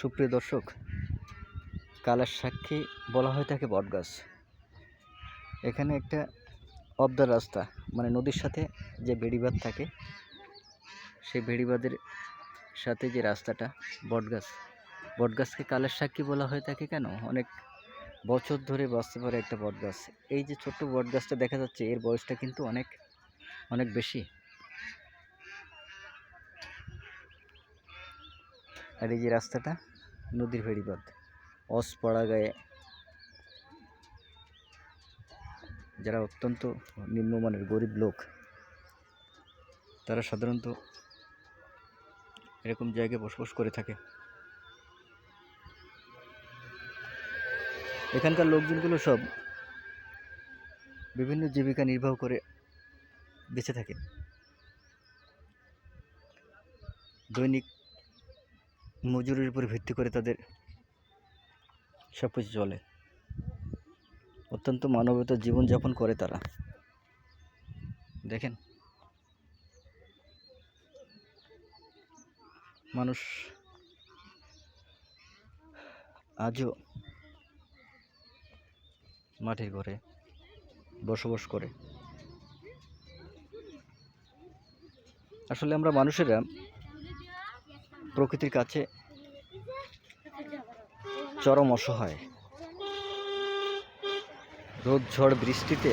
সুপ্রিয় দর্শক, কালের সাক্ষী বলা হয়ে থাকে বটগাছ। এখানে একটা অবদার রাস্তা, মানে নদীর সাথে যে বেড়িবাঁধ থাকে, সেই বেড়িবাঁধের সাথে যে রাস্তাটা বটগাছ, বটগাছকে কালের সাক্ষী বলা হয়ে থাকে কেন? অনেক বছর ধরে বাঁচতে পারে একটা বটগাছ। এই যে ছোট্ট বটগাছটা দেখা যাচ্ছে, এর বয়সটা কিন্তু অনেক অনেক বেশি। আর এই যে রাস্তাটা নদীর বেড়িবাঁধ, অসপড়া গায়ে যারা অত্যন্ত নিম্নমানের গরিব লোক, তারা সাধারণত এরকম জায়গায় বসবাস করে থাকে। এখানকার লোকজনগুলো সব বিভিন্ন জীবিকা নির্বাহ করে বেঁচে থাকে। দৈনিক মজুরির উপর ভিত্তি করে তাদের সব কিছু চলে। অত্যন্ত মানবতার জীবনযাপন করে তারা। দেখেন, মানুষ আজও মাটির ঘরে বসবাস করে। আসলে আমরা মানুষেরা প্রকৃতির কাছে চরম অসহায়। রোদ ঝড় বৃষ্টিতে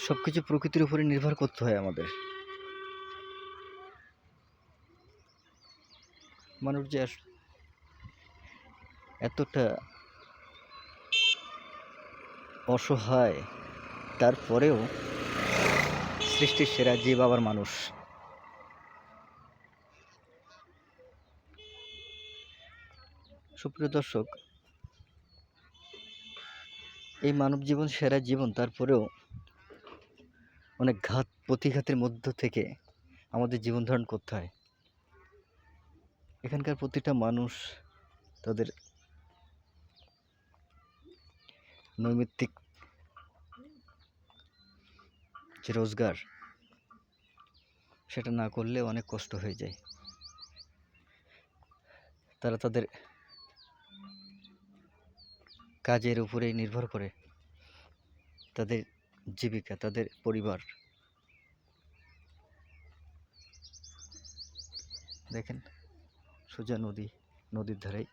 সবকিছু প্রকৃতির উপরে নির্ভর করতে হয় আমাদের। মানুষ যে এতটা অসহায়, তারপরেও সৃষ্টির সেরা জীব আবার মানুষ। সুপ্রিয় দর্শক, এই মানব জীবন সেরা জীবন, তারপরেও অনেক ঘাত প্রতিঘাতের মধ্য থেকে আমাদের জীবন ধারণ করতে হয়। এখানকার প্রতিটা মানুষ তাদের নৈমিত্তিক যে রোজগার, সেটা না করলে অনেক কষ্ট হয়ে যায়। তারা তাদের কাজের উপরেই নির্ভর করে তাদের জীবিকা, তাদের পরিবার। দেখেন, সোজা নদী, নদীর ধারেই